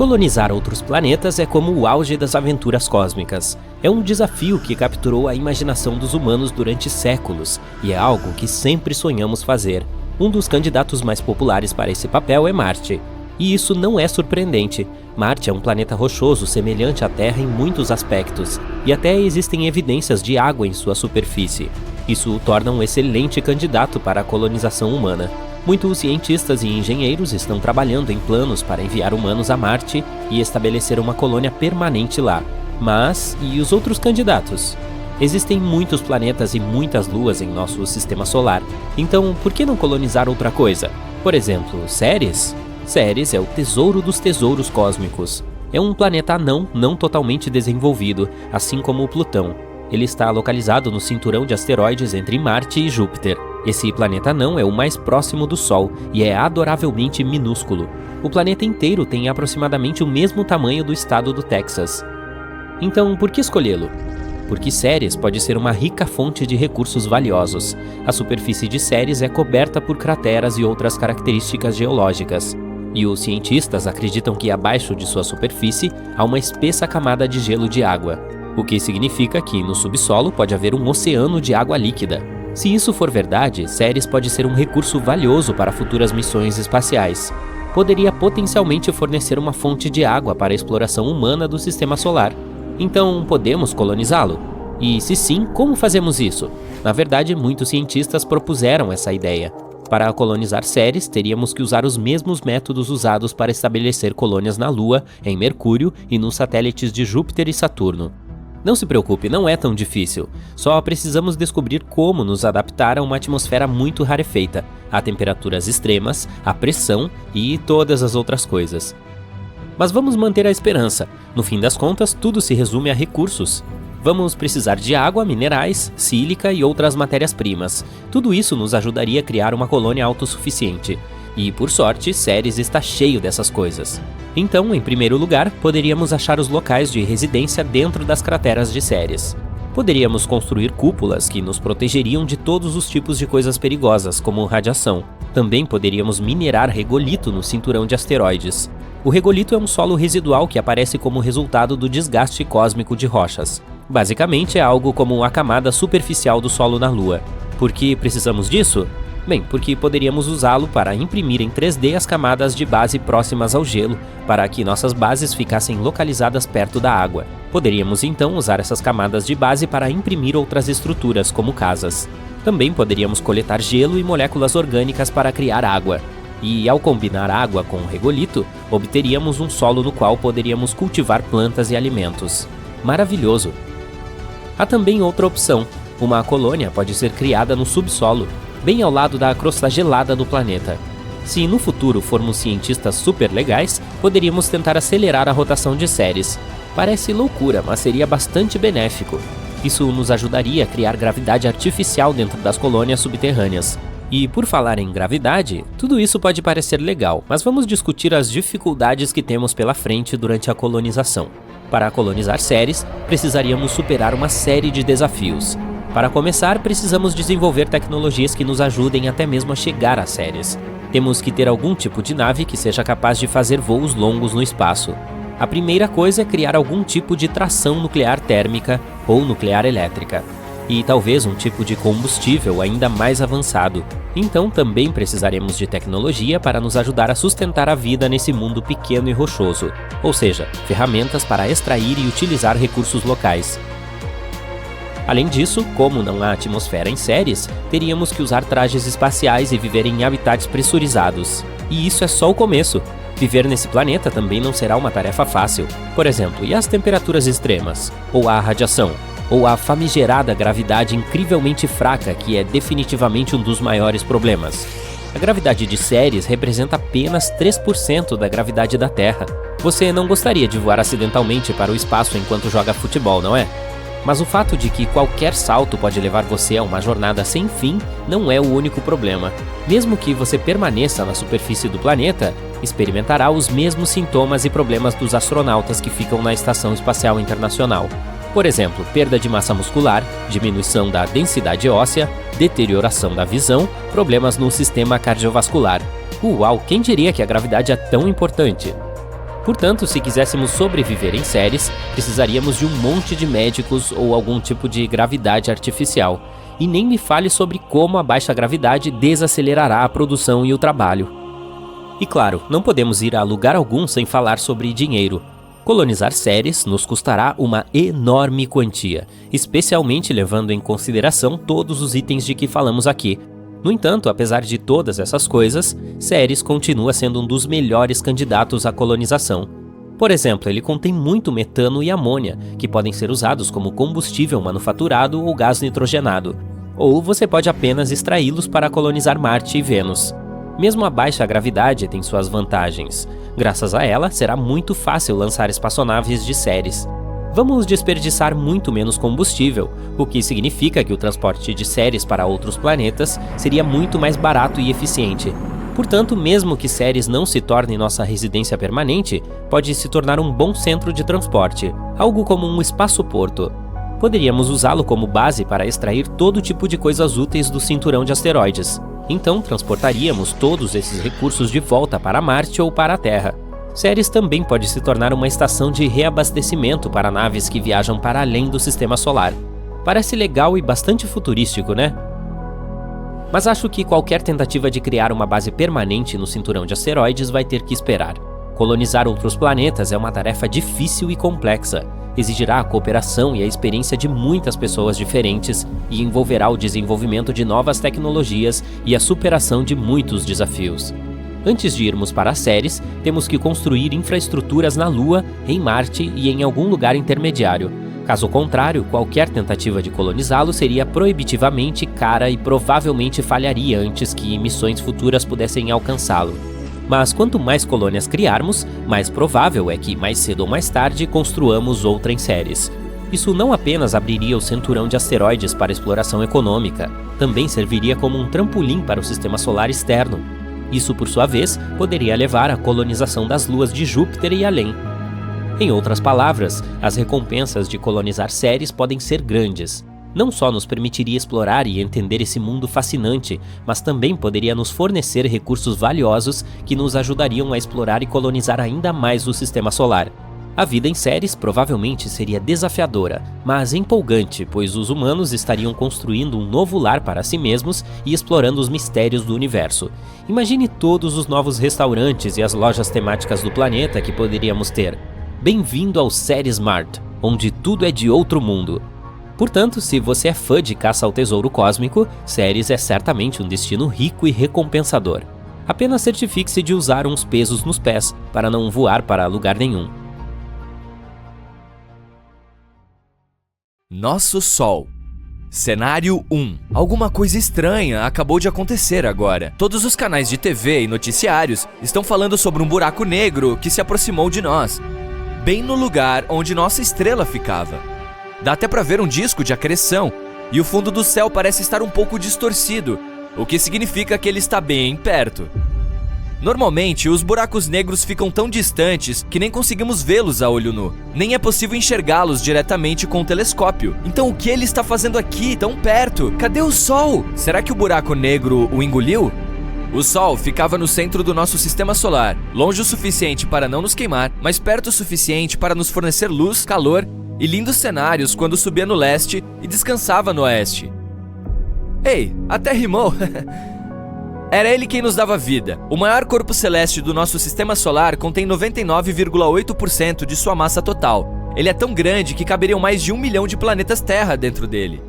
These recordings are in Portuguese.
Colonizar outros planetas é como o auge das aventuras cósmicas. É um desafio que capturou a imaginação dos humanos durante séculos e é algo que sempre sonhamos fazer. Um dos candidatos mais populares para esse papel é Marte. E isso não é surpreendente. Marte é um planeta rochoso semelhante à Terra em muitos aspectos, e até existem evidências de água em sua superfície. Isso o torna um excelente candidato para a colonização humana. Muitos cientistas e engenheiros estão trabalhando em planos para enviar humanos a Marte e estabelecer uma colônia permanente lá. Mas, e os outros candidatos? Existem muitos planetas e muitas luas em nosso sistema solar, então por que não colonizar outra coisa? Por exemplo, Ceres? Ceres é o tesouro dos tesouros cósmicos. É um planeta anão não totalmente desenvolvido, assim como o Plutão. Ele está localizado no cinturão de asteroides entre Marte e Júpiter. Esse planeta anão é o mais próximo do Sol e é adoravelmente minúsculo. O planeta inteiro tem aproximadamente o mesmo tamanho do estado do Texas. Então, por que escolhê-lo? Porque Ceres pode ser uma rica fonte de recursos valiosos. A superfície de Ceres é coberta por crateras e outras características geológicas. E os cientistas acreditam que abaixo de sua superfície há uma espessa camada de gelo de água, o que significa que no subsolo pode haver um oceano de água líquida. Se isso for verdade, Ceres pode ser um recurso valioso para futuras missões espaciais. Poderia potencialmente fornecer uma fonte de água para a exploração humana do sistema solar. Então, podemos colonizá-lo? E se sim, como fazemos isso? Na verdade, muitos cientistas propuseram essa ideia. Para colonizar Ceres, teríamos que usar os mesmos métodos usados para estabelecer colônias na Lua, em Mercúrio e nos satélites de Júpiter e Saturno. Não se preocupe, não é tão difícil. Só precisamos descobrir como nos adaptar a uma atmosfera muito rarefeita, a temperaturas extremas, a pressão e todas as outras coisas. Mas vamos manter a esperança. No fim das contas, tudo se resume a recursos. Vamos precisar de água, minerais, sílica e outras matérias-primas. Tudo isso nos ajudaria a criar uma colônia autossuficiente. E, por sorte, Ceres está cheio dessas coisas. Então, em primeiro lugar, poderíamos achar os locais de residência dentro das crateras de Ceres. Poderíamos construir cúpulas que nos protegeriam de todos os tipos de coisas perigosas, como radiação. Também poderíamos minerar regolito no cinturão de asteroides. O regolito é um solo residual que aparece como resultado do desgaste cósmico de rochas. Basicamente, é algo como a camada superficial do solo na Lua. Por que precisamos disso? Bem, porque poderíamos usá-lo para imprimir em 3D as camadas de base próximas ao gelo, para que nossas bases ficassem localizadas perto da água. Poderíamos então usar essas camadas de base para imprimir outras estruturas, como casas. Também poderíamos coletar gelo e moléculas orgânicas para criar água. E ao combinar água com o regolito, obteríamos um solo no qual poderíamos cultivar plantas e alimentos. Maravilhoso! Há também outra opção. Uma colônia pode ser criada no subsolo, bem ao lado da crosta gelada do planeta. Se no futuro formos cientistas super legais, poderíamos tentar acelerar a rotação de Ceres. Parece loucura, mas seria bastante benéfico. Isso nos ajudaria a criar gravidade artificial dentro das colônias subterrâneas. E por falar em gravidade, tudo isso pode parecer legal, mas vamos discutir as dificuldades que temos pela frente durante a colonização. Para colonizar Ceres, precisaríamos superar uma série de desafios. Para começar, precisamos desenvolver tecnologias que nos ajudem até mesmo a chegar a Ceres. Temos que ter algum tipo de nave que seja capaz de fazer voos longos no espaço. A primeira coisa é criar algum tipo de tração nuclear térmica ou nuclear elétrica. E talvez um tipo de combustível ainda mais avançado. Então também precisaremos de tecnologia para nos ajudar a sustentar a vida nesse mundo pequeno e rochoso. Ou seja, ferramentas para extrair e utilizar recursos locais. Além disso, como não há atmosfera em Ceres, teríamos que usar trajes espaciais e viver em habitats pressurizados. E isso é só o começo. Viver nesse planeta também não será uma tarefa fácil. Por exemplo, e as temperaturas extremas? Ou a radiação? Ou a famigerada gravidade incrivelmente fraca, que é definitivamente um dos maiores problemas? A gravidade de Ceres representa apenas 3% da gravidade da Terra. Você não gostaria de voar acidentalmente para o espaço enquanto joga futebol, não é? Mas o fato de que qualquer salto pode levar você a uma jornada sem fim não é o único problema. Mesmo que você permaneça na superfície do planeta, experimentará os mesmos sintomas e problemas dos astronautas que ficam na Estação Espacial Internacional. Por exemplo, perda de massa muscular, diminuição da densidade óssea, deterioração da visão, problemas no sistema cardiovascular. Uau, quem diria que a gravidade é tão importante? Portanto, se quiséssemos sobreviver em Ceres, precisaríamos de um monte de médicos ou algum tipo de gravidade artificial. E nem me fale sobre como a baixa gravidade desacelerará a produção e o trabalho. E claro, não podemos ir a lugar algum sem falar sobre dinheiro. Colonizar Ceres nos custará uma enorme quantia, especialmente levando em consideração todos os itens de que falamos aqui. No entanto, apesar de todas essas coisas, Ceres continua sendo um dos melhores candidatos à colonização. Por exemplo, ele contém muito metano e amônia, que podem ser usados como combustível manufaturado ou gás nitrogenado. Ou você pode apenas extraí-los para colonizar Marte e Vênus. Mesmo a baixa gravidade tem suas vantagens. Graças a ela, será muito fácil lançar espaçonaves de Ceres. Vamos desperdiçar muito menos combustível, o que significa que o transporte de Ceres para outros planetas seria muito mais barato e eficiente. Portanto, mesmo que Ceres não se torne nossa residência permanente, pode se tornar um bom centro de transporte, algo como um espaço-porto. Poderíamos usá-lo como base para extrair todo tipo de coisas úteis do cinturão de asteroides. Então, transportaríamos todos esses recursos de volta para Marte ou para a Terra. Ceres também pode se tornar uma estação de reabastecimento para naves que viajam para além do sistema solar. Parece legal e bastante futurístico, né? Mas acho que qualquer tentativa de criar uma base permanente no cinturão de asteroides vai ter que esperar. Colonizar outros planetas é uma tarefa difícil e complexa. Exigirá a cooperação e a experiência de muitas pessoas diferentes e envolverá o desenvolvimento de novas tecnologias e a superação de muitos desafios. Antes de irmos para Ceres, temos que construir infraestruturas na Lua, em Marte e em algum lugar intermediário. Caso contrário, qualquer tentativa de colonizá-lo seria proibitivamente cara e provavelmente falharia antes que missões futuras pudessem alcançá-lo. Mas quanto mais colônias criarmos, mais provável é que, mais cedo ou mais tarde, construamos outra em Ceres. Isso não apenas abriria o cinturão de asteroides para exploração econômica, também serviria como um trampolim para o sistema solar externo. Isso, por sua vez, poderia levar à colonização das luas de Júpiter e além. Em outras palavras, as recompensas de colonizar Ceres podem ser grandes. Não só nos permitiria explorar e entender esse mundo fascinante, mas também poderia nos fornecer recursos valiosos que nos ajudariam a explorar e colonizar ainda mais o sistema solar. A vida em Ceres provavelmente seria desafiadora, mas empolgante, pois os humanos estariam construindo um novo lar para si mesmos e explorando os mistérios do universo. Imagine todos os novos restaurantes e as lojas temáticas do planeta que poderíamos ter. Bem-vindo ao Ceres Mart, onde tudo é de outro mundo. Portanto, se você é fã de caça ao tesouro cósmico, Ceres é certamente um destino rico e recompensador. Apenas certifique-se de usar uns pesos nos pés, para não voar para lugar nenhum. Nosso Sol. Cenário 1. Alguma coisa estranha acabou de acontecer agora. Todos os canais de TV e noticiários estão falando sobre um buraco negro que se aproximou de nós, bem no lugar onde nossa estrela ficava. Dá até para ver um disco de acreção, e o fundo do céu parece estar um pouco distorcido, o que significa que ele está bem perto. Normalmente, os buracos negros ficam tão distantes que nem conseguimos vê-los a olho nu. Nem é possível enxergá-los diretamente com o telescópio. Então o que ele está fazendo aqui, tão perto? Cadê o Sol? Será que o buraco negro o engoliu? O Sol ficava no centro do nosso sistema solar, longe o suficiente para não nos queimar, mas perto o suficiente para nos fornecer luz, calor e lindos cenários quando subia no leste e descansava no oeste. Ei, até rimou! Era ele quem nos dava vida. O maior corpo celeste do nosso sistema solar contém 99,8% de sua massa total. Ele é tão grande que caberiam mais de 1 milhão de planetas Terra dentro dele.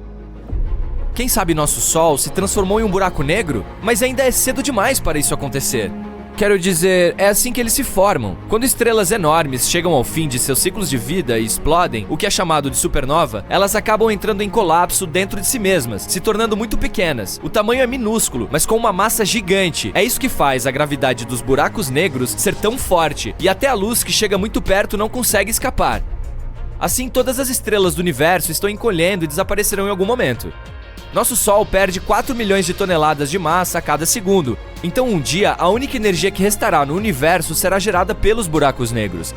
Quem sabe nosso Sol se transformou em um buraco negro? Mas ainda é cedo demais para isso acontecer. Quero dizer, é assim que eles se formam. Quando estrelas enormes chegam ao fim de seus ciclos de vida e explodem, o que é chamado de supernova, elas acabam entrando em colapso dentro de si mesmas, se tornando muito pequenas. O tamanho é minúsculo, mas com uma massa gigante. É isso que faz a gravidade dos buracos negros ser tão forte, e até a luz que chega muito perto não consegue escapar. Assim, todas as estrelas do universo estão encolhendo e desaparecerão em algum momento. Nosso Sol perde 4 milhões de toneladas de massa a cada segundo. Então um dia, a única energia que restará no universo será gerada pelos buracos negros.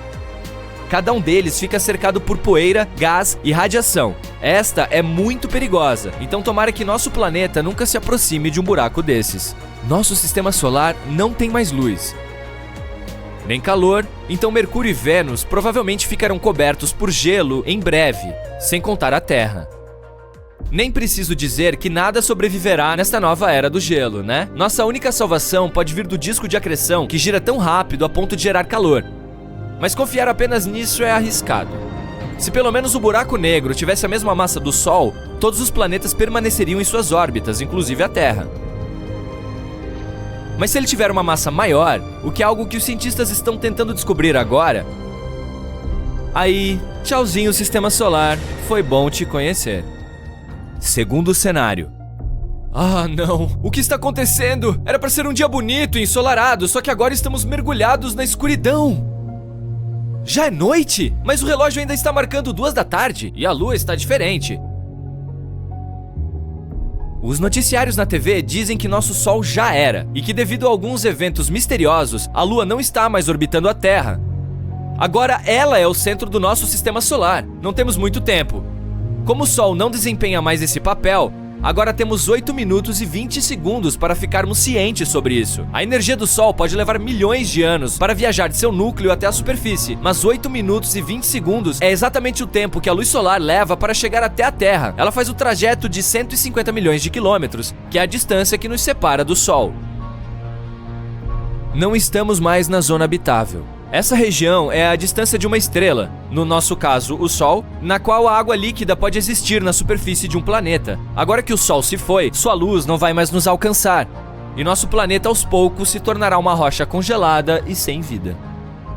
Cada um deles fica cercado por poeira, gás e radiação. Esta é muito perigosa, então tomara que nosso planeta nunca se aproxime de um buraco desses. Nosso sistema solar não tem mais luz. nem calor, então Mercúrio e Vênus provavelmente ficarão cobertos por gelo em breve, sem contar a Terra. Nem preciso dizer que nada sobreviverá nesta nova era do gelo, né? Nossa única salvação pode vir do disco de acreção que gira tão rápido a ponto de gerar calor. Mas confiar apenas nisso é arriscado. Se pelo menos o buraco negro tivesse a mesma massa do Sol, todos os planetas permaneceriam em suas órbitas, inclusive a Terra. Mas se ele tiver uma massa maior, o que é algo que os cientistas estão tentando descobrir agora, aí, tchauzinho Sistema Solar, foi bom te conhecer. Segundo cenário. Ah, não. O que está acontecendo? Era para ser um dia bonito e ensolarado, só que agora estamos mergulhados na escuridão. Já é noite? Mas o relógio ainda está marcando 2 da tarde e a lua está diferente. Os noticiários na TV dizem que nosso Sol já era e que devido a alguns eventos misteriosos, a Lua não está mais orbitando a Terra. Agora ela é o centro do nosso sistema solar. Não temos muito tempo. Como o Sol não desempenha mais esse papel, agora temos 8 minutos e 20 segundos para ficarmos cientes sobre isso. A energia do Sol pode levar milhões de anos para viajar de seu núcleo até a superfície, mas 8 minutos e 20 segundos é exatamente o tempo que a luz solar leva para chegar até a Terra. Ela faz o trajeto de 150 milhões de quilômetros, que é a distância que nos separa do Sol. Não estamos mais na zona habitável. Essa região é a distância de uma estrela, no nosso caso o Sol, na qual a água líquida pode existir na superfície de um planeta. Agora que o Sol se foi, sua luz não vai mais nos alcançar, e nosso planeta aos poucos se tornará uma rocha congelada e sem vida.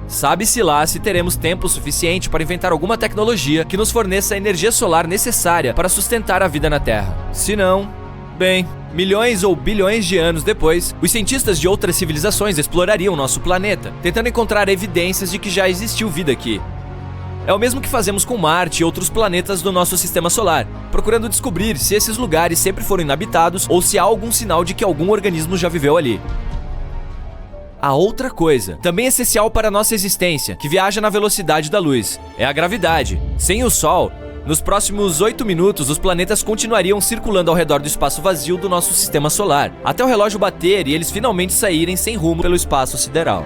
Sabe-se lá se teremos tempo suficiente para inventar alguma tecnologia que nos forneça a energia solar necessária para sustentar a vida na Terra. Se não, bem, milhões ou bilhões de anos depois, os cientistas de outras civilizações explorariam nosso planeta, tentando encontrar evidências de que já existiu vida aqui. É o mesmo que fazemos com Marte e outros planetas do nosso sistema solar, procurando descobrir se esses lugares sempre foram inabitados ou se há algum sinal de que algum organismo já viveu ali. A outra coisa, também essencial para a nossa existência, que viaja na velocidade da luz, é a gravidade. Sem o Sol, nos próximos 8 minutos, os planetas continuariam circulando ao redor do espaço vazio do nosso sistema solar, até o relógio bater e eles finalmente saírem sem rumo pelo espaço sideral.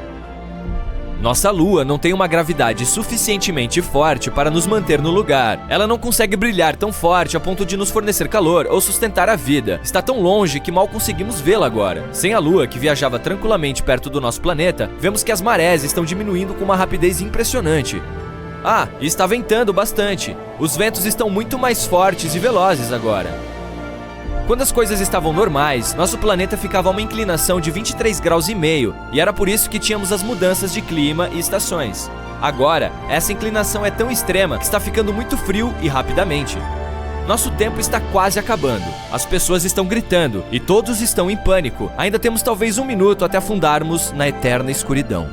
Nossa Lua não tem uma gravidade suficientemente forte para nos manter no lugar. Ela não consegue brilhar tão forte a ponto de nos fornecer calor ou sustentar a vida. Está tão longe que mal conseguimos vê-la agora. Sem a Lua, que viajava tranquilamente perto do nosso planeta, vemos que as marés estão diminuindo com uma rapidez impressionante. Ah, e está ventando bastante. Os ventos estão muito mais fortes e velozes agora. Quando as coisas estavam normais, nosso planeta ficava a uma inclinação de 23,5 graus e era por isso que tínhamos as mudanças de clima e estações. Agora, essa inclinação é tão extrema que está ficando muito frio e rapidamente. Nosso tempo está quase acabando. As pessoas estão gritando e todos estão em pânico. Ainda temos talvez 1 minuto até afundarmos na eterna escuridão.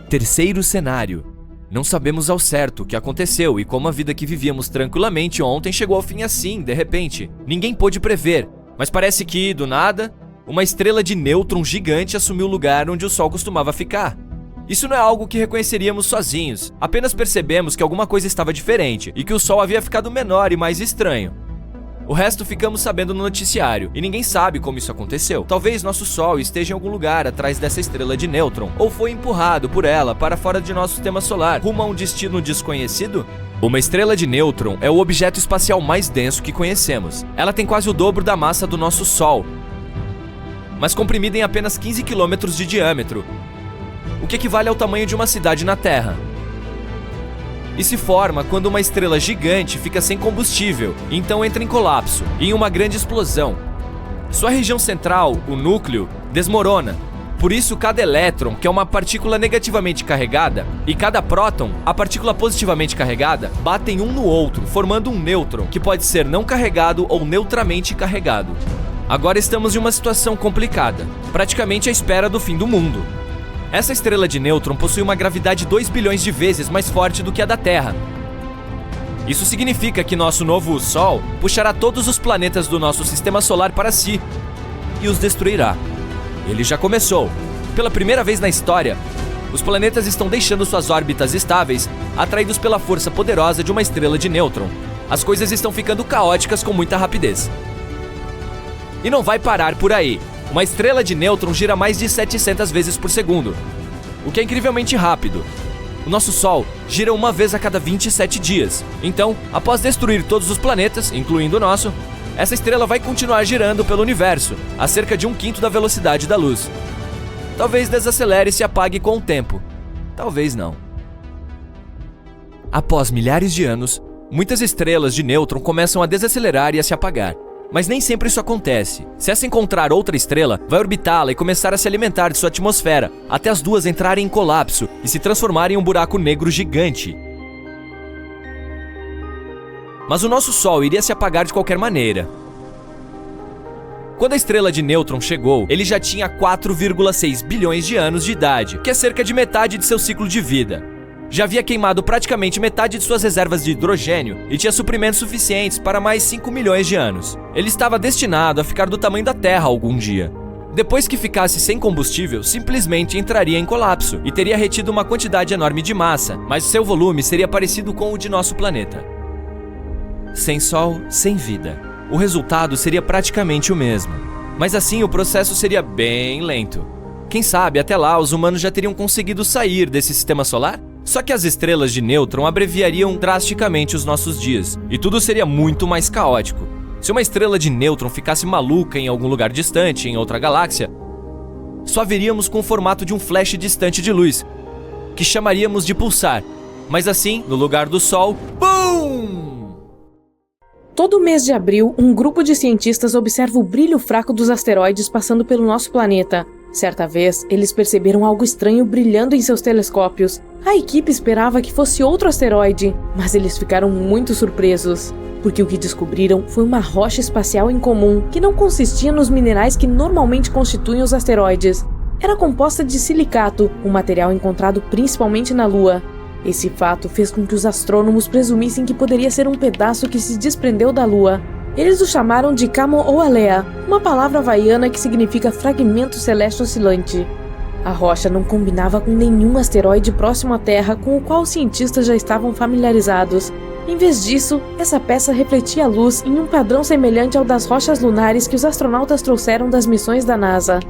Terceiro cenário. Não sabemos ao certo o que aconteceu e como a vida que vivíamos tranquilamente ontem chegou ao fim assim, de repente. Ninguém pôde prever, mas parece que, do nada, uma estrela de nêutron gigante assumiu o lugar onde o Sol costumava ficar. Isso não é algo que reconheceríamos sozinhos, apenas percebemos que alguma coisa estava diferente e que o Sol havia ficado menor e mais estranho. O resto ficamos sabendo no noticiário, e ninguém sabe como isso aconteceu. Talvez nosso Sol esteja em algum lugar atrás dessa estrela de nêutron, ou foi empurrado por ela para fora de nosso sistema solar, rumo a um destino desconhecido? Uma estrela de nêutron é o objeto espacial mais denso que conhecemos. Ela tem quase o dobro da massa do nosso Sol, mas comprimida em apenas 15 km de diâmetro, o que equivale ao tamanho de uma cidade na Terra. E se forma quando uma estrela gigante fica sem combustível, então entra em colapso, e em uma grande explosão. Sua região central, o núcleo, desmorona. Por isso, cada elétron, que é uma partícula negativamente carregada, e cada próton, a partícula positivamente carregada, batem um no outro, formando um nêutron, que pode ser não carregado ou neutramente carregado. Agora estamos em uma situação complicada, praticamente à espera do fim do mundo. Essa estrela de nêutron possui uma gravidade 2 bilhões de vezes mais forte do que a da Terra. Isso significa que nosso novo Sol puxará todos os planetas do nosso sistema solar para si e os destruirá. Ele já começou. Pela primeira vez na história, os planetas estão deixando suas órbitas estáveis, atraídos pela força poderosa de uma estrela de nêutron. As coisas estão ficando caóticas com muita rapidez. E não vai parar por aí. Uma estrela de nêutron gira mais de 700 vezes por segundo. o que é incrivelmente rápido. O nosso Sol gira uma vez a cada 27 dias. Então, após destruir todos os planetas, incluindo o nosso, essa estrela vai continuar girando pelo universo, a cerca de 1/5 da velocidade da luz. Talvez desacelere e se apague com o tempo. Talvez não. Após milhares de anos, muitas estrelas de nêutron começam a desacelerar e a se apagar. Mas nem sempre isso acontece. Se essa encontrar outra estrela, vai orbitá-la e começar a se alimentar de sua atmosfera, até as duas entrarem em colapso e se transformarem em um buraco negro gigante. Mas o nosso Sol iria se apagar de qualquer maneira. Quando a estrela de nêutron chegou, ele já tinha 4,6 bilhões de anos de idade, que é cerca de metade de seu ciclo de vida. Já havia queimado praticamente metade de suas reservas de hidrogênio e tinha suprimentos suficientes para mais 5 milhões de anos. Ele estava destinado a ficar do tamanho da Terra algum dia. Depois que ficasse sem combustível, simplesmente entraria em colapso e teria retido uma quantidade enorme de massa, mas seu volume seria parecido com o de nosso planeta. Sem Sol, sem vida. O resultado seria praticamente o mesmo. Mas assim o processo seria bem lento. Quem sabe até lá os humanos já teriam conseguido sair desse sistema solar? Só que as estrelas de nêutron abreviariam drasticamente os nossos dias, e tudo seria muito mais caótico. Se uma estrela de nêutron ficasse maluca em algum lugar distante, em outra galáxia, só veríamos com o formato de um flash distante de luz, que chamaríamos de pulsar. Mas assim, no lugar do Sol, BUM! Todo mês de abril, um grupo de cientistas observa o brilho fraco dos asteroides passando pelo nosso planeta. Certa vez, eles perceberam algo estranho brilhando em seus telescópios. A equipe esperava que fosse outro asteroide, mas eles ficaram muito surpresos, porque o que descobriram foi uma rocha espacial incomum que não consistia nos minerais que normalmente constituem os asteroides. Era composta de silicato, um material encontrado principalmente na Lua. Esse fato fez com que os astrônomos presumissem que poderia ser um pedaço que se desprendeu da Lua. Eles o chamaram de Kamo-o-Alea, uma palavra havaiana que significa fragmento celeste oscilante. A rocha não combinava com nenhum asteroide próximo à Terra com o qual os cientistas já estavam familiarizados. Em vez disso, essa peça refletia a luz em um padrão semelhante ao das rochas lunares que os astronautas trouxeram das missões da NASA.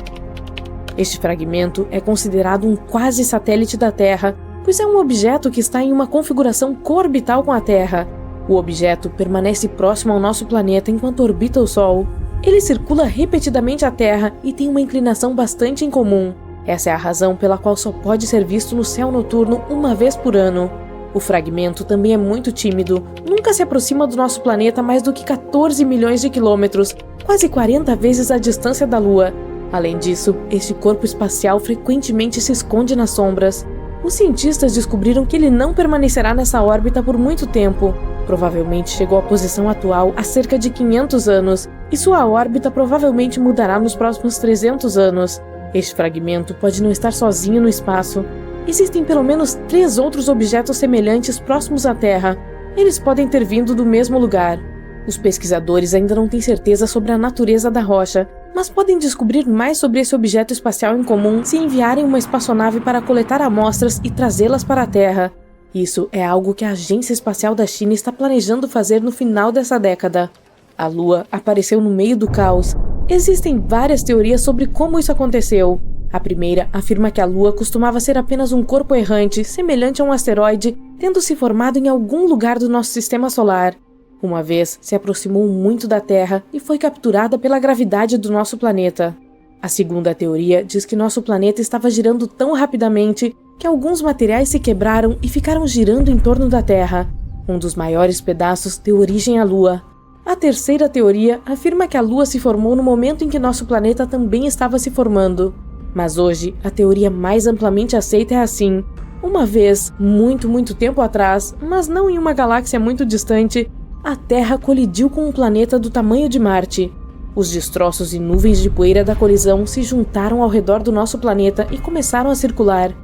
Este fragmento é considerado um quase satélite da Terra, pois é um objeto que está em uma configuração coorbital com a Terra. O objeto permanece próximo ao nosso planeta enquanto orbita o Sol. Ele circula repetidamente a Terra e tem uma inclinação bastante incomum. Essa é a razão pela qual só pode ser visto no céu noturno uma vez por ano. O fragmento também é muito tímido, nunca se aproxima do nosso planeta mais do que 14 milhões de quilômetros, quase 40 vezes a distância da Lua. Além disso, este corpo espacial frequentemente se esconde nas sombras. Os cientistas descobriram que ele não permanecerá nessa órbita por muito tempo. Provavelmente chegou à posição atual há cerca de 500 anos, e sua órbita provavelmente mudará nos próximos 300 anos. Este fragmento pode não estar sozinho no espaço. Existem pelo menos 3 outros objetos semelhantes próximos à Terra. Eles podem ter vindo do mesmo lugar. Os pesquisadores ainda não têm certeza sobre a natureza da rocha, mas podem descobrir mais sobre esse objeto espacial incomum se enviarem uma espaçonave para coletar amostras e trazê-las para a Terra. Isso é algo que a Agência Espacial da China está planejando fazer no final dessa década. A Lua apareceu no meio do caos. Existem várias teorias sobre como isso aconteceu. A primeira afirma que a Lua costumava ser apenas um corpo errante, semelhante a um asteroide, tendo se formado em algum lugar do nosso sistema solar. Uma vez se aproximou muito da Terra e foi capturada pela gravidade do nosso planeta. A segunda teoria diz que nosso planeta estava girando tão rapidamente que alguns materiais se quebraram e ficaram girando em torno da Terra. Um dos maiores pedaços deu origem à Lua. A terceira teoria afirma que a Lua se formou no momento em que nosso planeta também estava se formando. Mas hoje, a teoria mais amplamente aceita é assim. Uma vez, muito tempo atrás, mas não em uma galáxia muito distante, a Terra colidiu com um planeta do tamanho de Marte. Os destroços e nuvens de poeira da colisão se juntaram ao redor do nosso planeta e começaram a circular.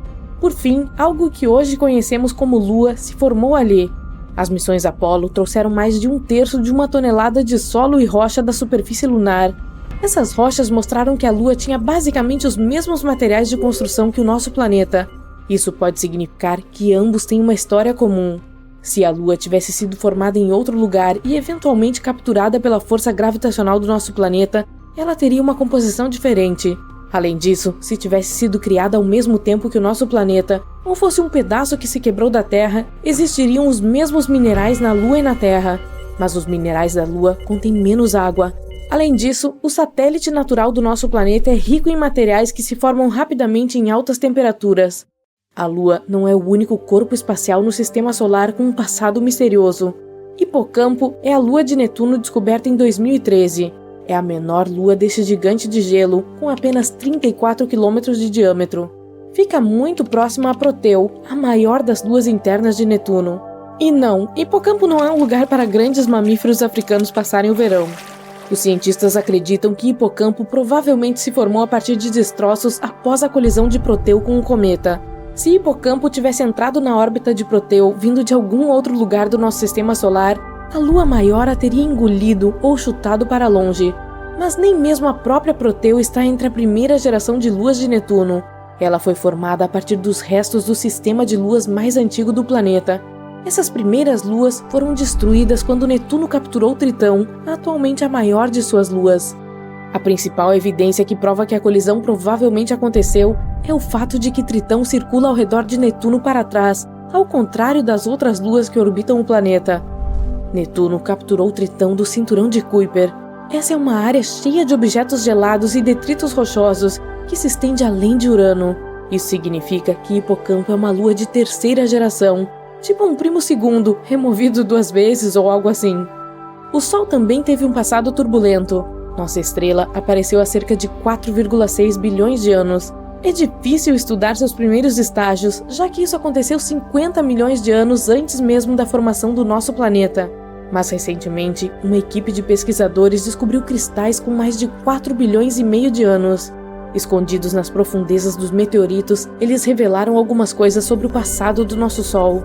Por fim, algo que hoje conhecemos como Lua se formou ali. As missões Apollo trouxeram mais de 1/3 de uma tonelada de solo e rocha da superfície lunar. Essas rochas mostraram que a Lua tinha basicamente os mesmos materiais de construção que o nosso planeta. Isso pode significar que ambos têm uma história comum. Se a Lua tivesse sido formada em outro lugar e eventualmente capturada pela força gravitacional do nosso planeta, ela teria uma composição diferente. Além disso, se tivesse sido criada ao mesmo tempo que o nosso planeta, ou fosse um pedaço que se quebrou da Terra, existiriam os mesmos minerais na Lua e na Terra, mas os minerais da Lua contêm menos água. Além disso, o satélite natural do nosso planeta é rico em materiais que se formam rapidamente em altas temperaturas. A Lua não é o único corpo espacial no Sistema Solar com um passado misterioso. Hipocampo é a lua de Netuno descoberta em 2013. É a menor lua deste gigante de gelo, com apenas 34 km de diâmetro. Fica muito próxima a Proteu, a maior das luas internas de Netuno. E não, Hipocampo não é um lugar para grandes mamíferos africanos passarem o verão. Os cientistas acreditam que Hipocampo provavelmente se formou a partir de destroços após a colisão de Proteu com um cometa. Se Hipocampo tivesse entrado na órbita de Proteu vindo de algum outro lugar do nosso sistema solar, a lua maior a teria engolido ou chutado para longe. Mas nem mesmo a própria Proteu está entre a primeira geração de luas de Netuno. Ela foi formada a partir dos restos do sistema de luas mais antigo do planeta. Essas primeiras luas foram destruídas quando Netuno capturou Tritão, atualmente a maior de suas luas. A principal evidência que prova que a colisão provavelmente aconteceu é o fato de que Tritão circula ao redor de Netuno para trás, ao contrário das outras luas que orbitam o planeta. Netuno capturou Tritão do cinturão de Kuiper. Essa é uma área cheia de objetos gelados e detritos rochosos que se estende além de Urano. Isso significa que Hipocampo é uma lua de terceira geração, tipo um primo segundo, removido 2 vezes ou algo assim. O Sol também teve um passado turbulento. Nossa estrela apareceu há cerca de 4,6 bilhões de anos. É difícil estudar seus primeiros estágios, já que isso aconteceu 50 milhões de anos antes mesmo da formação do nosso planeta. Mas recentemente, uma equipe de pesquisadores descobriu cristais com mais de 4 bilhões e meio de anos. Escondidos nas profundezas dos meteoritos, eles revelaram algumas coisas sobre o passado do nosso Sol.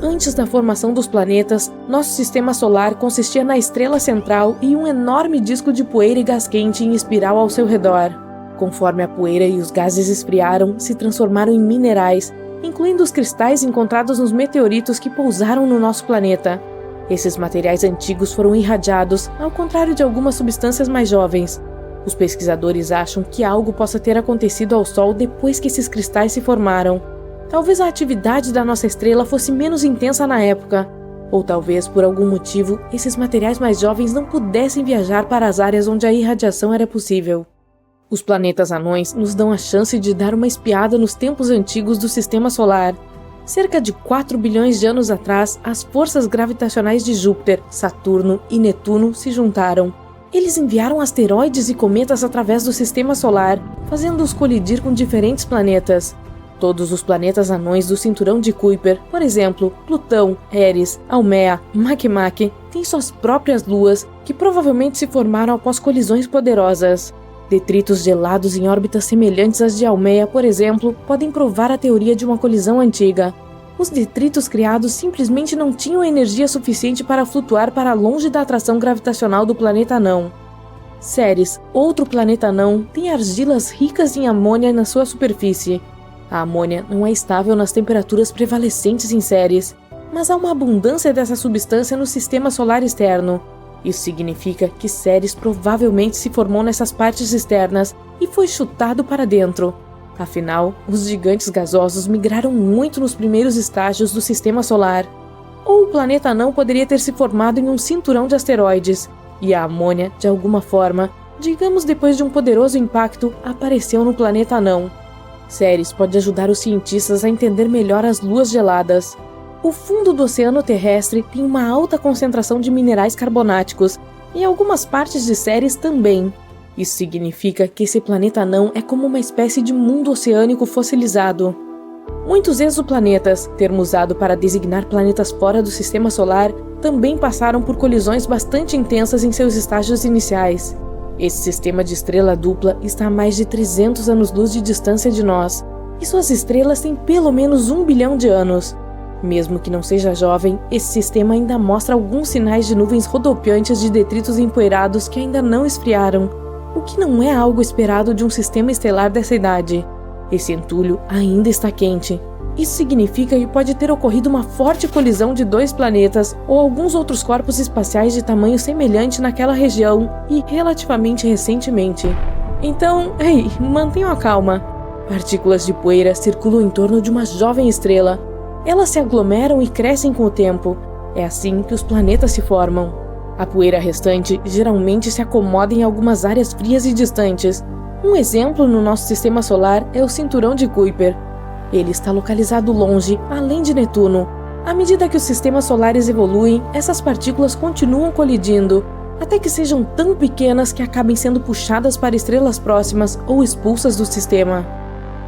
Antes da formação dos planetas, nosso sistema solar consistia na estrela central e um enorme disco de poeira e gás quente em espiral ao seu redor. Conforme a poeira e os gases esfriaram, se transformaram em minerais, incluindo os cristais encontrados nos meteoritos que pousaram no nosso planeta. Esses materiais antigos foram irradiados, ao contrário de algumas substâncias mais jovens. Os pesquisadores acham que algo possa ter acontecido ao Sol depois que esses cristais se formaram. Talvez a atividade da nossa estrela fosse menos intensa na época, ou talvez, por algum motivo, esses materiais mais jovens não pudessem viajar para as áreas onde a irradiação era possível. Os planetas anões nos dão a chance de dar uma espiada nos tempos antigos do Sistema Solar. Cerca de 4 bilhões de anos atrás, as forças gravitacionais de Júpiter, Saturno e Netuno se juntaram. Eles enviaram asteroides e cometas através do Sistema Solar, fazendo-os colidir com diferentes planetas. Todos os planetas anões do cinturão de Kuiper, por exemplo, Plutão, Eris, Almea, Makemake, têm suas próprias luas, que provavelmente se formaram após colisões poderosas. Detritos gelados em órbitas semelhantes às de Almea, por exemplo, podem provar a teoria de uma colisão antiga. Os detritos criados simplesmente não tinham energia suficiente para flutuar para longe da atração gravitacional do planeta anão. Ceres, outro planeta anão, tem argilas ricas em amônia na sua superfície. A amônia não é estável nas temperaturas prevalecentes em Ceres, mas há uma abundância dessa substância no sistema solar externo. Isso significa que Ceres provavelmente se formou nessas partes externas e foi chutado para dentro. Afinal, os gigantes gasosos migraram muito nos primeiros estágios do sistema solar. Ou o planeta anão poderia ter se formado em um cinturão de asteroides, e a amônia, de alguma forma, digamos depois de um poderoso impacto, apareceu no planeta anão. Ceres pode ajudar os cientistas a entender melhor as luas geladas. O fundo do oceano terrestre tem uma alta concentração de minerais carbonáticos, e algumas partes de Ceres também. Isso significa que esse planeta anão é como uma espécie de mundo oceânico fossilizado. Muitos exoplanetas, termo usado para designar planetas fora do sistema solar, também passaram por colisões bastante intensas em seus estágios iniciais. Esse sistema de estrela dupla está a mais de 300 anos-luz de distância de nós, e suas estrelas têm pelo menos 1 bilhão de anos. Mesmo que não seja jovem, esse sistema ainda mostra alguns sinais de nuvens rodopiantes de detritos empoeirados que ainda não esfriaram, o que não é algo esperado de um sistema estelar dessa idade. Esse entulho ainda está quente. Isso significa que pode ter ocorrido uma forte colisão de 2 planetas ou alguns outros corpos espaciais de tamanho semelhante naquela região e relativamente recentemente. Então, ei, mantenham a calma. Partículas de poeira circulam em torno de uma jovem estrela. Elas se aglomeram e crescem com o tempo. É assim que os planetas se formam. A poeira restante geralmente se acomoda em algumas áreas frias e distantes. Um exemplo no nosso sistema solar é o cinturão de Kuiper. Ele está localizado longe, além de Netuno. À medida que os sistemas solares evoluem, essas partículas continuam colidindo, até que sejam tão pequenas que acabem sendo puxadas para estrelas próximas ou expulsas do sistema.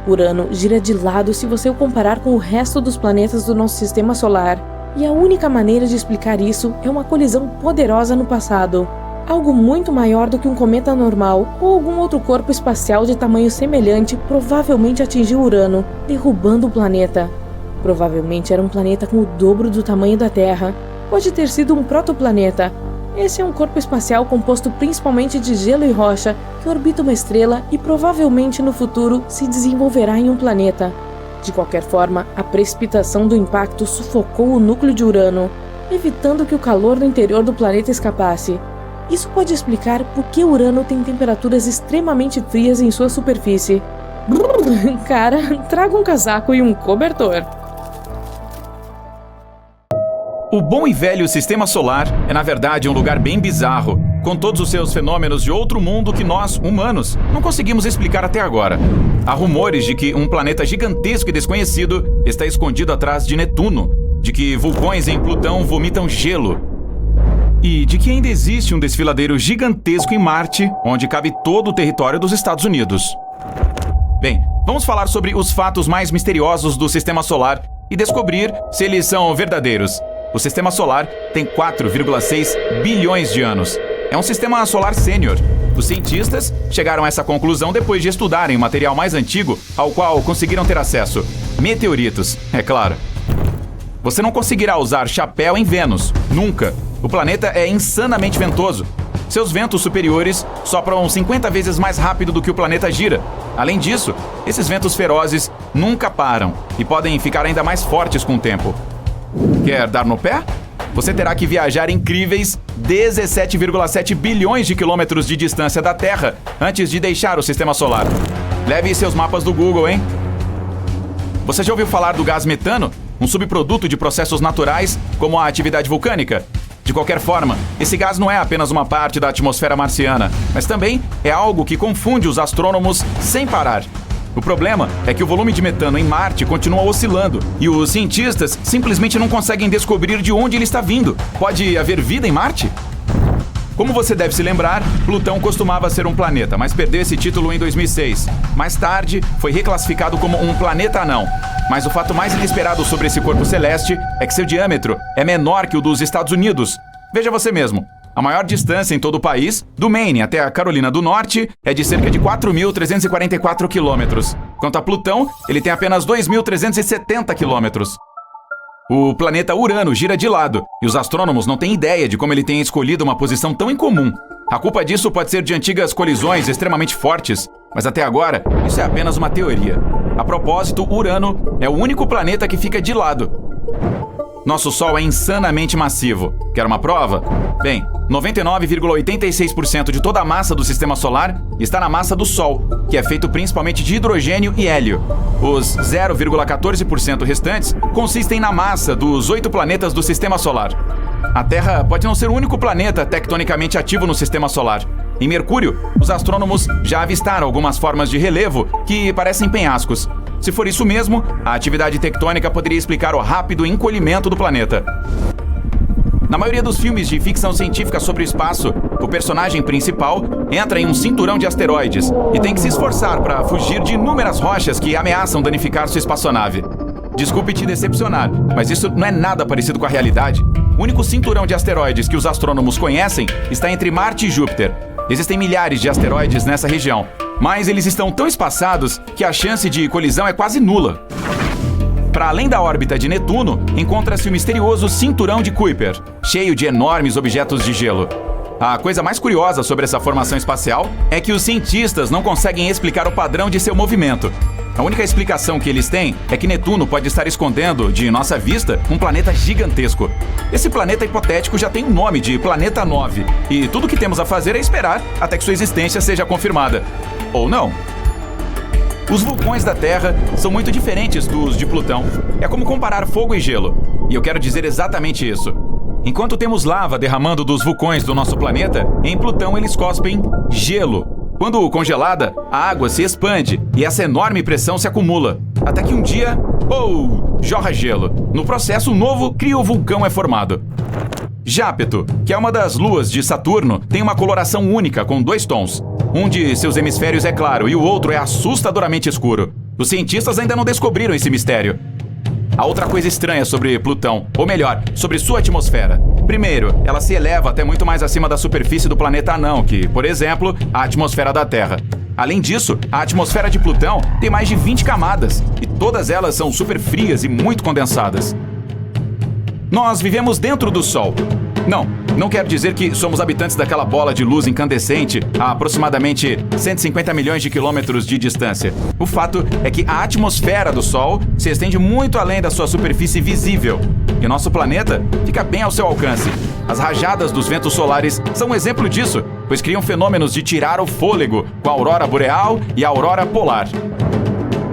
Urano gira de lado se você o comparar com o resto dos planetas do nosso sistema solar, e a única maneira de explicar isso é uma colisão poderosa no passado. Algo muito maior do que um cometa normal ou algum outro corpo espacial de tamanho semelhante provavelmente atingiu Urano, derrubando o planeta. Provavelmente era um planeta com o dobro do tamanho da Terra. Pode ter sido um protoplaneta. Esse é um corpo espacial composto principalmente de gelo e rocha que orbita uma estrela e provavelmente no futuro se desenvolverá em um planeta. De qualquer forma, a precipitação do impacto sufocou o núcleo de Urano, evitando que o calor do interior do planeta escapasse. Isso pode explicar por que Urano tem temperaturas extremamente frias em sua superfície. Cara, traga um casaco e um cobertor. O bom e velho Sistema Solar é, na verdade, um lugar bem bizarro, com todos os seus fenômenos de outro mundo que nós, humanos, não conseguimos explicar até agora. Há rumores de que um planeta gigantesco e desconhecido está escondido atrás de Netuno, de que vulcões em Plutão vomitam gelo, e de que ainda existe um desfiladeiro gigantesco em Marte, onde cabe todo o território dos Estados Unidos. Bem, vamos falar sobre os fatos mais misteriosos do Sistema Solar e descobrir se eles são verdadeiros. O Sistema Solar tem 4,6 bilhões de anos. É um sistema solar sênior. Os cientistas chegaram a essa conclusão depois de estudarem o material mais antigo ao qual conseguiram ter acesso. Meteoritos, é claro. Você não conseguirá usar chapéu em Vênus, nunca. O planeta é insanamente ventoso. Seus ventos superiores sopram 50 vezes mais rápido do que o planeta gira. Além disso, esses ventos ferozes nunca param e podem ficar ainda mais fortes com o tempo. Quer dar no pé? Você terá que viajar incríveis 17,7 bilhões de quilômetros de distância da Terra antes de deixar o Sistema Solar. Leve seus mapas do Google, hein? Você já ouviu falar do gás metano? Um subproduto de processos naturais, como a atividade vulcânica? De qualquer forma, esse gás não é apenas uma parte da atmosfera marciana, mas também é algo que confunde os astrônomos sem parar. O problema é que o volume de metano em Marte continua oscilando e os cientistas simplesmente não conseguem descobrir de onde ele está vindo. Pode haver vida em Marte? Como você deve se lembrar, Plutão costumava ser um planeta, mas perdeu esse título em 2006. Mais tarde, foi reclassificado como um planeta anão. Mas o fato mais inesperado sobre esse corpo celeste é que seu diâmetro é menor que o dos Estados Unidos. Veja você mesmo. A maior distância em todo o país, do Maine até a Carolina do Norte, é de cerca de 4.344 quilômetros. Quanto a Plutão, ele tem apenas 2.370 quilômetros. O planeta Urano gira de lado, e os astrônomos não têm ideia de como ele tenha escolhido uma posição tão incomum. A culpa disso pode ser de antigas colisões extremamente fortes, mas até agora, isso é apenas uma teoria. A propósito, Urano é o único planeta que fica de lado. Nosso Sol é insanamente massivo. Quer uma prova? Bem, 99,86% de toda a massa do Sistema Solar está na massa do Sol, que é feito principalmente de hidrogênio e hélio. Os 0,14% restantes consistem na massa dos 8 planetas do Sistema Solar. A Terra pode não ser o único planeta tectonicamente ativo no Sistema Solar. Em Mercúrio, os astrônomos já avistaram algumas formas de relevo que parecem penhascos. Se for isso mesmo, a atividade tectônica poderia explicar o rápido encolhimento do planeta. Na maioria dos filmes de ficção científica sobre o espaço, o personagem principal entra em um cinturão de asteroides e tem que se esforçar para fugir de inúmeras rochas que ameaçam danificar sua espaçonave. Desculpe te decepcionar, mas isso não é nada parecido com a realidade. O único cinturão de asteroides que os astrônomos conhecem está entre Marte e Júpiter. Existem milhares de asteroides nessa região, mas eles estão tão espaçados que a chance de colisão é quase nula. Para além da órbita de Netuno, encontra-se o misterioso cinturão de Kuiper, cheio de enormes objetos de gelo. A coisa mais curiosa sobre essa formação espacial é que os cientistas não conseguem explicar o padrão de seu movimento. A única explicação que eles têm é que Netuno pode estar escondendo, de nossa vista, um planeta gigantesco. Esse planeta hipotético já tem o nome de Planeta 9, e tudo o que temos a fazer é esperar até que sua existência seja confirmada. Ou não. Os vulcões da Terra são muito diferentes dos de Plutão. É como comparar fogo e gelo. E eu quero dizer exatamente isso. Enquanto temos lava derramando dos vulcões do nosso planeta, em Plutão eles cospem gelo. Quando congelada, a água se expande e essa enorme pressão se acumula. Até que um dia, jorra gelo. No processo, um novo criovulcão é formado. Jápeto, que é uma das luas de Saturno, tem uma coloração única com 2 tons. Um de seus hemisférios é claro e o outro é assustadoramente escuro. Os cientistas ainda não descobriram esse mistério. Há outra coisa estranha sobre Plutão, ou melhor, sobre sua atmosfera. Primeiro, ela se eleva até muito mais acima da superfície do planeta anão que, por exemplo, a atmosfera da Terra. Além disso, a atmosfera de Plutão tem mais de 20 camadas, e todas elas são super frias e muito condensadas. Nós vivemos dentro do Sol. Não quero dizer que somos habitantes daquela bola de luz incandescente a aproximadamente 150 milhões de quilômetros de distância. O fato é que a atmosfera do Sol se estende muito além da sua superfície visível. E nosso planeta fica bem ao seu alcance. As rajadas dos ventos solares são um exemplo disso, pois criam fenômenos de tirar o fôlego com a aurora boreal e a aurora polar.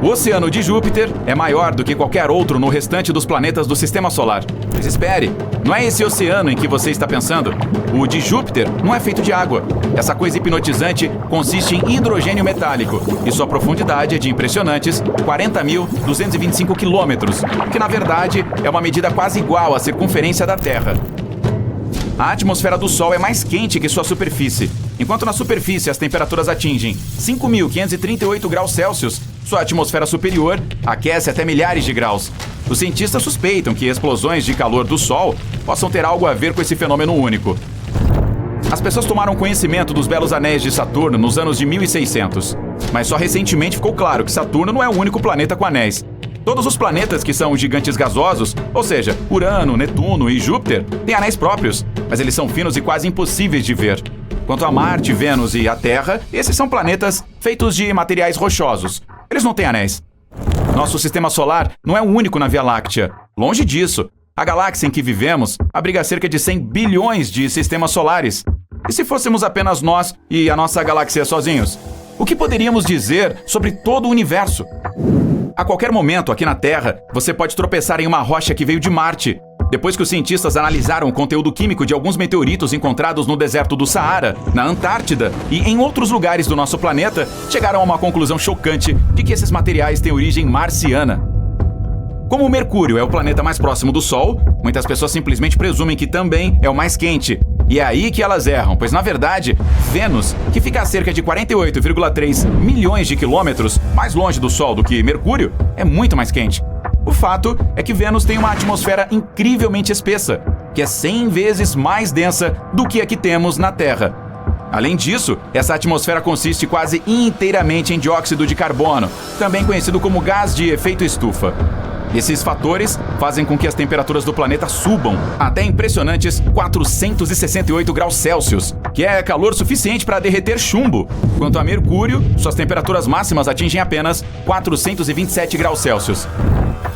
O oceano de Júpiter é maior do que qualquer outro no restante dos planetas do Sistema Solar. Mas espere, não é esse oceano em que você está pensando. O de Júpiter não é feito de água. Essa coisa hipnotizante consiste em hidrogênio metálico e sua profundidade é de impressionantes 40.225 quilômetros, que na verdade é uma medida quase igual à circunferência da Terra. A atmosfera do Sol é mais quente que sua superfície. Enquanto na superfície as temperaturas atingem 5.538 graus Celsius, sua atmosfera superior aquece até milhares de graus. Os cientistas suspeitam que explosões de calor do Sol possam ter algo a ver com esse fenômeno único. As pessoas tomaram conhecimento dos belos anéis de Saturno nos anos de 1600, mas só recentemente ficou claro que Saturno não é o único planeta com anéis. Todos os planetas que são gigantes gasosos, ou seja, Urano, Netuno e Júpiter, têm anéis próprios, mas eles são finos e quase impossíveis de ver. Quanto a Marte, Vênus e a Terra, esses são planetas feitos de materiais rochosos. Eles não têm anéis. Nosso sistema solar não é o único na Via Láctea. Longe disso. A galáxia em que vivemos abriga cerca de 100 bilhões de sistemas solares. E se fôssemos apenas nós e a nossa galáxia sozinhos? O que poderíamos dizer sobre todo o universo? A qualquer momento, aqui na Terra, você pode tropeçar em uma rocha que veio de Marte. Depois que os cientistas analisaram o conteúdo químico de alguns meteoritos encontrados no deserto do Saara, na Antártida e em outros lugares do nosso planeta, chegaram a uma conclusão chocante de que esses materiais têm origem marciana. Como o Mercúrio é o planeta mais próximo do Sol, muitas pessoas simplesmente presumem que também é o mais quente. E é aí que elas erram, pois na verdade, Vênus, que fica a cerca de 48,3 milhões de quilômetros mais longe do Sol do que Mercúrio, é muito mais quente. O fato é que Vênus tem uma atmosfera incrivelmente espessa, que é 100 vezes mais densa do que a que temos na Terra. Além disso, essa atmosfera consiste quase inteiramente em dióxido de carbono, também conhecido como gás de efeito estufa. Esses fatores fazem com que as temperaturas do planeta subam até impressionantes 468 graus Celsius, que é calor suficiente para derreter chumbo. Quanto a Mercúrio, suas temperaturas máximas atingem apenas 427 graus Celsius.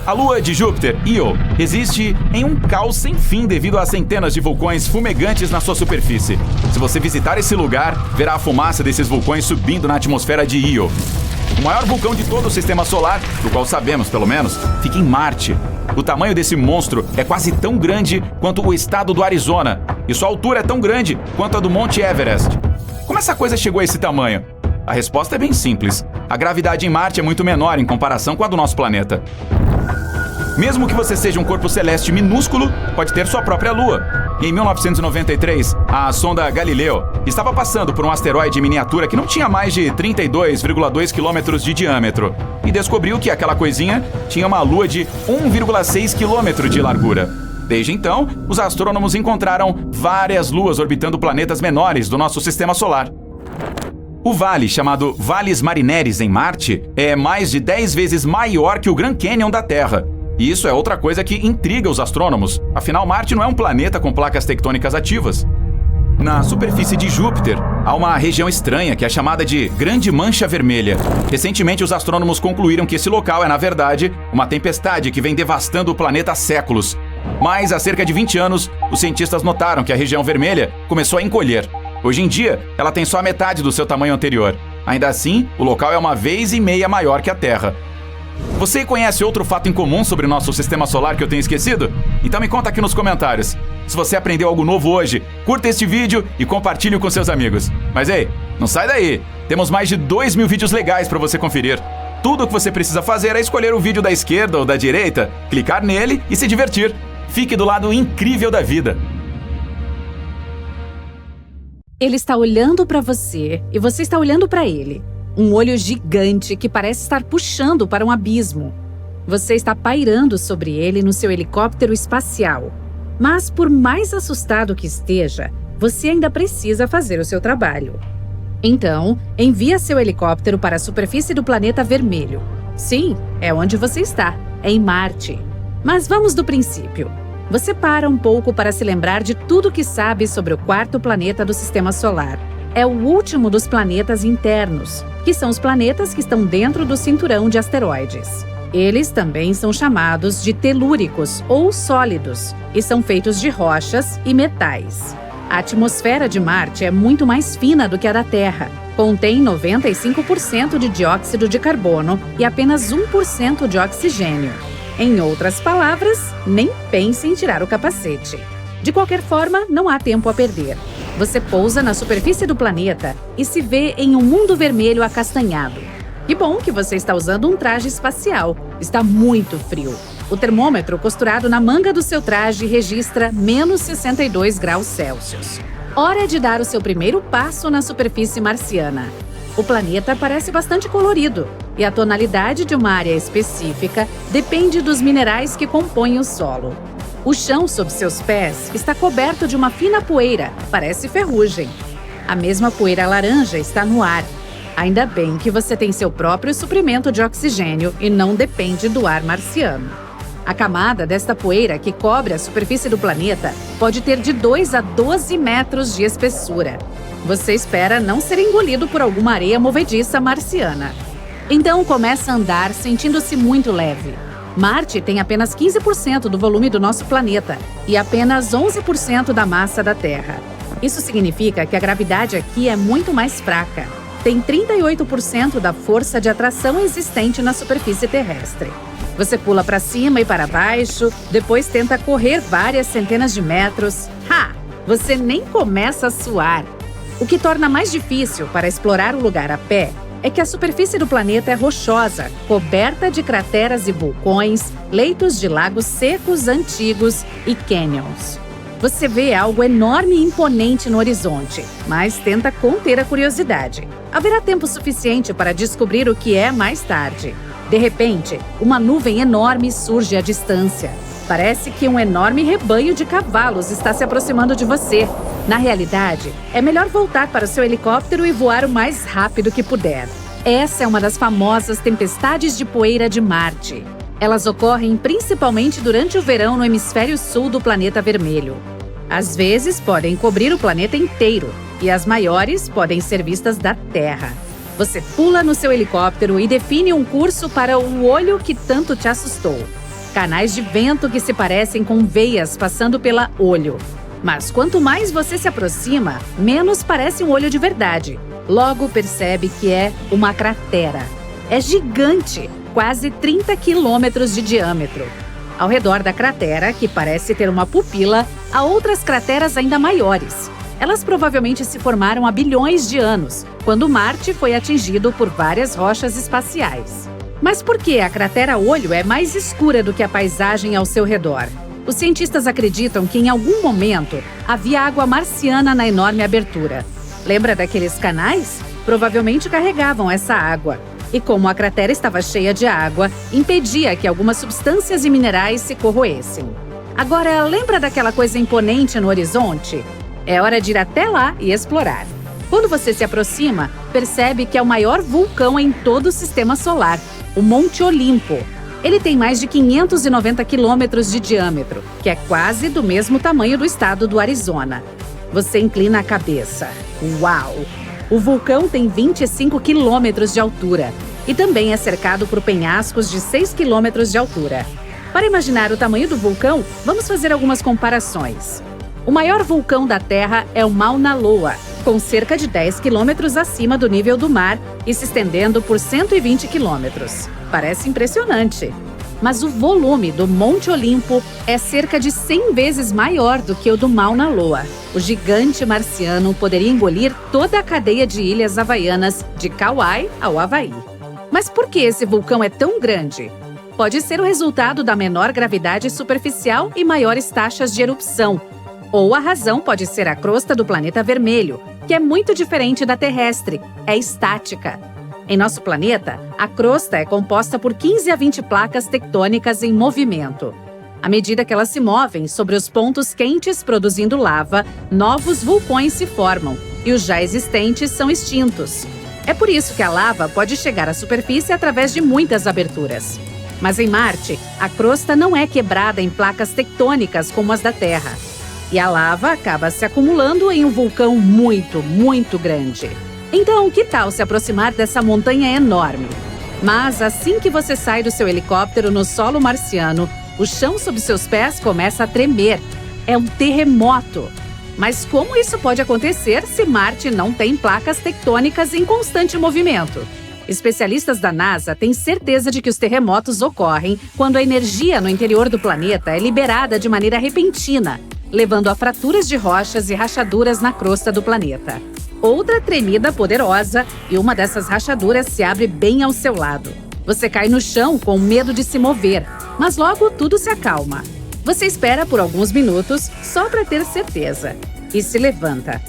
A lua de Júpiter, Io, existe em um caos sem fim devido a centenas de vulcões fumegantes na sua superfície. Se você visitar esse lugar, verá a fumaça desses vulcões subindo na atmosfera de Io. O maior vulcão de todo o sistema solar, do qual sabemos pelo menos, fica em Marte. O tamanho desse monstro é quase tão grande quanto o estado do Arizona, e sua altura é tão grande quanto a do Monte Everest. Como essa coisa chegou a esse tamanho? A resposta é bem simples. A gravidade em Marte é muito menor em comparação com a do nosso planeta. Mesmo que você seja um corpo celeste minúsculo, pode ter sua própria lua. Em 1993, a sonda Galileu estava passando por um asteroide em miniatura que não tinha mais de 32,2 quilômetros de diâmetro e descobriu que aquela coisinha tinha uma lua de 1,6 quilômetro de largura. Desde então, os astrônomos encontraram várias luas orbitando planetas menores do nosso sistema solar. O vale, chamado Valles Marineris em Marte, é mais de 10 vezes maior que o Grand Canyon da Terra. E isso é outra coisa que intriga os astrônomos. Afinal, Marte não é um planeta com placas tectônicas ativas. Na superfície de Júpiter, há uma região estranha que é chamada de Grande Mancha Vermelha. Recentemente, os astrônomos concluíram que esse local é, na verdade, uma tempestade que vem devastando o planeta há séculos. Mas, há cerca de 20 anos, os cientistas notaram que a região vermelha começou a encolher. Hoje em dia, ela tem só a metade do seu tamanho anterior. Ainda assim, o local é uma vez e meia maior que a Terra. Você conhece outro fato em comum sobre o nosso sistema solar que eu tenho esquecido? Então me conta aqui nos comentários. Se você aprendeu algo novo hoje, curta este vídeo e compartilhe com seus amigos. Mas ei, não sai daí! Temos mais de 2.000 vídeos legais para você conferir. Tudo o que você precisa fazer é escolher o vídeo da esquerda ou da direita, clicar nele e se divertir. Fique do lado incrível da vida. Ele está olhando para você e você está olhando para ele. Um olho gigante que parece estar puxando para um abismo. Você está pairando sobre ele no seu helicóptero espacial. Mas por mais assustado que esteja, você ainda precisa fazer o seu trabalho. Então, envia seu helicóptero para a superfície do planeta vermelho. Sim, é onde você está, é em Marte. Mas vamos do princípio. Você para um pouco para se lembrar de tudo que sabe sobre o quarto planeta do Sistema Solar. É o último dos planetas internos, que são os planetas que estão dentro do cinturão de asteroides. Eles também são chamados de telúricos ou sólidos e são feitos de rochas e metais. A atmosfera de Marte é muito mais fina do que a da Terra. Contém 95% de dióxido de carbono e apenas 1% de oxigênio. Em outras palavras, nem pense em tirar o capacete. De qualquer forma, não há tempo a perder. Você pousa na superfície do planeta e se vê em um mundo vermelho acastanhado. Que bom que você está usando um traje espacial. Está muito frio. O termômetro costurado na manga do seu traje registra menos 62 graus Celsius. Hora de dar o seu primeiro passo na superfície marciana. O planeta parece bastante colorido e a tonalidade de uma área específica depende dos minerais que compõem o solo. O chão sob seus pés está coberto de uma fina poeira, parece ferrugem. A mesma poeira laranja está no ar. Ainda bem que você tem seu próprio suprimento de oxigênio e não depende do ar marciano. A camada desta poeira que cobre a superfície do planeta pode ter de 2 a 12 metros de espessura. Você espera não ser engolido por alguma areia movediça marciana. Então começa a andar sentindo-se muito leve. Marte tem apenas 15% do volume do nosso planeta e apenas 11% da massa da Terra. Isso significa que a gravidade aqui é muito mais fraca. Tem 38% da força de atração existente na superfície terrestre. Você pula para cima e para baixo, depois tenta correr várias centenas de metros. Você nem começa a suar. O que torna mais difícil para explorar o lugar a pé é que a superfície do planeta é rochosa, coberta de crateras e vulcões, leitos de lagos secos antigos e canyons. Você vê algo enorme e imponente no horizonte, mas tenta conter a curiosidade. Haverá tempo suficiente para descobrir o que é mais tarde. De repente, uma nuvem enorme surge à distância. Parece que um enorme rebanho de cavalos está se aproximando de você. Na realidade, é melhor voltar para o seu helicóptero e voar o mais rápido que puder. Essa é uma das famosas tempestades de poeira de Marte. Elas ocorrem principalmente durante o verão no hemisfério sul do planeta vermelho. Às vezes, podem cobrir o planeta inteiro, e as maiores podem ser vistas da Terra. Você pula no seu helicóptero e define um curso para o olho que tanto te assustou. Canais de vento que se parecem com veias passando pela olho. Mas quanto mais você se aproxima, menos parece um olho de verdade. Logo percebe que é uma cratera. É gigante, quase 30 quilômetros de diâmetro. Ao redor da cratera, que parece ter uma pupila, há outras crateras ainda maiores. Elas provavelmente se formaram há bilhões de anos, quando Marte foi atingido por várias rochas espaciais. Mas por que a cratera olho é mais escura do que a paisagem ao seu redor? Os cientistas acreditam que em algum momento havia água marciana na enorme abertura. Lembra daqueles canais? Provavelmente carregavam essa água. E como a cratera estava cheia de água, impedia que algumas substâncias e minerais se corroessem. Agora, lembra daquela coisa imponente no horizonte? É hora de ir até lá e explorar. Quando você se aproxima, percebe que é o maior vulcão em todo o Sistema Solar, o Monte Olimpo. Ele tem mais de 590 quilômetros de diâmetro, que é quase do mesmo tamanho do estado do Arizona. Você inclina a cabeça. Uau! O vulcão tem 25 quilômetros de altura e também é cercado por penhascos de 6 quilômetros de altura. Para imaginar o tamanho do vulcão, vamos fazer algumas comparações. O maior vulcão da Terra é o Mauna Loa, com cerca de 10 quilômetros acima do nível do mar e se estendendo por 120 quilômetros. Parece impressionante. Mas o volume do Monte Olimpo é cerca de 100 vezes maior do que o do Mauna Loa. O gigante marciano poderia engolir toda a cadeia de ilhas havaianas, de Kauai ao Havaí. Mas por que esse vulcão é tão grande? Pode ser o resultado da menor gravidade superficial e maiores taxas de erupção. Ou a razão pode ser a crosta do planeta vermelho, que é muito diferente da terrestre, é estática. Em nosso planeta, a crosta é composta por 15 a 20 placas tectônicas em movimento. À medida que elas se movem sobre os pontos quentes produzindo lava, novos vulcões se formam e os já existentes são extintos. É por isso que a lava pode chegar à superfície através de muitas aberturas. Mas em Marte, a crosta não é quebrada em placas tectônicas como as da Terra. E a lava acaba se acumulando em um vulcão muito, muito grande. Então, que tal se aproximar dessa montanha enorme? Mas assim que você sai do seu helicóptero no solo marciano, o chão sob seus pés começa a tremer. É um terremoto. Mas como isso pode acontecer se Marte não tem placas tectônicas em constante movimento? Especialistas da NASA têm certeza de que os terremotos ocorrem quando a energia no interior do planeta é liberada de maneira repentina, levando a fraturas de rochas e rachaduras na crosta do planeta. Outra tremida poderosa e uma dessas rachaduras se abre bem ao seu lado. Você cai no chão com medo de se mover, mas logo tudo se acalma. Você espera por alguns minutos só para ter certeza e se levanta.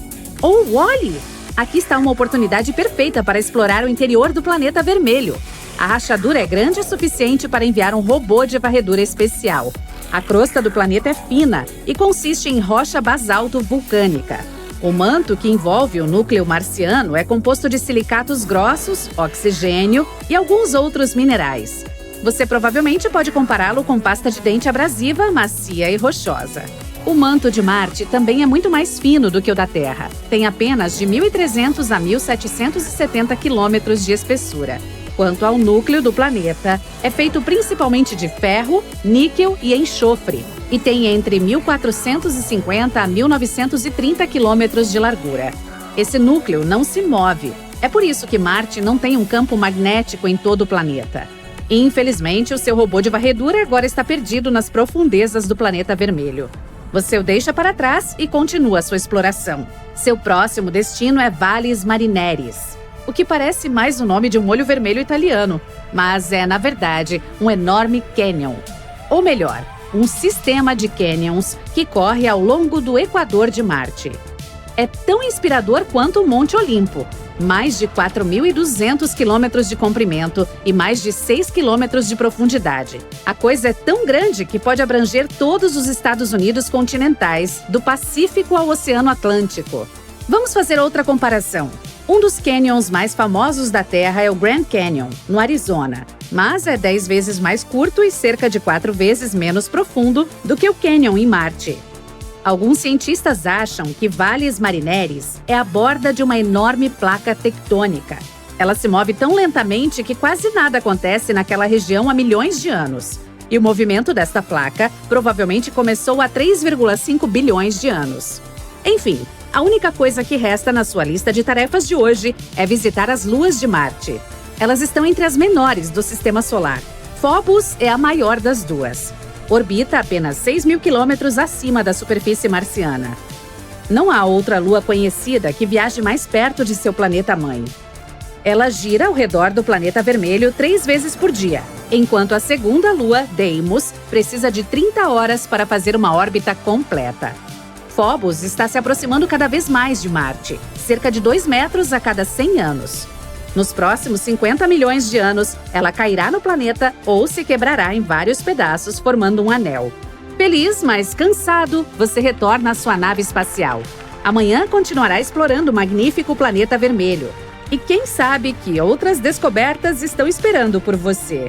Oh, olhe! Aqui está uma oportunidade perfeita para explorar o interior do planeta vermelho. A rachadura é grande o suficiente para enviar um robô de varredura especial. A crosta do planeta é fina e consiste em rocha basalto vulcânica. O manto que envolve o núcleo marciano é composto de silicatos grossos, oxigênio e alguns outros minerais. Você provavelmente pode compará-lo com pasta de dente abrasiva, macia e rochosa. O manto de Marte também é muito mais fino do que o da Terra. Tem apenas de 1.300 a 1.770 quilômetros de espessura. Quanto ao núcleo do planeta, é feito principalmente de ferro, níquel e enxofre, e tem entre 1.450 a 1.930 quilômetros de largura. Esse núcleo não se move. É por isso que Marte não tem um campo magnético em todo o planeta. Infelizmente, o seu robô de varredura agora está perdido nas profundezas do planeta vermelho. Você o deixa para trás e continua sua exploração. Seu próximo destino é Valles Marineris, o que parece mais o nome de um molho vermelho italiano, mas é, na verdade, um enorme cânion. Ou melhor, um sistema de cânions que corre ao longo do equador de Marte. É tão inspirador quanto o Monte Olimpo, mais de 4.200 quilômetros de comprimento e mais de 6 quilômetros de profundidade. A coisa é tão grande que pode abranger todos os Estados Unidos continentais, do Pacífico ao Oceano Atlântico. Vamos fazer outra comparação. Um dos canyons mais famosos da Terra é o Grand Canyon, no Arizona, mas é 10 vezes mais curto e cerca de 4 vezes menos profundo do que o Canyon em Marte. Alguns cientistas acham que Valles Marineris é a borda de uma enorme placa tectônica. Ela se move tão lentamente que quase nada acontece naquela região há milhões de anos. E o movimento desta placa provavelmente começou há 3,5 bilhões de anos. Enfim, a única coisa que resta na sua lista de tarefas de hoje é visitar as luas de Marte. Elas estão entre as menores do Sistema Solar. Phobos é a maior das duas. Orbita apenas 6.000 quilômetros acima da superfície marciana. Não há outra lua conhecida que viaje mais perto de seu planeta-mãe. Ela gira ao redor do planeta vermelho 3 vezes por dia, enquanto a segunda lua, Deimos, precisa de 30 horas para fazer uma órbita completa. Phobos está se aproximando cada vez mais de Marte, cerca de 2 metros a cada 100 anos. Nos próximos 50 milhões de anos, ela cairá no planeta ou se quebrará em vários pedaços, formando um anel. Feliz, mas cansado, você retorna à sua nave espacial. Amanhã continuará explorando o magnífico planeta vermelho. E quem sabe que outras descobertas estão esperando por você.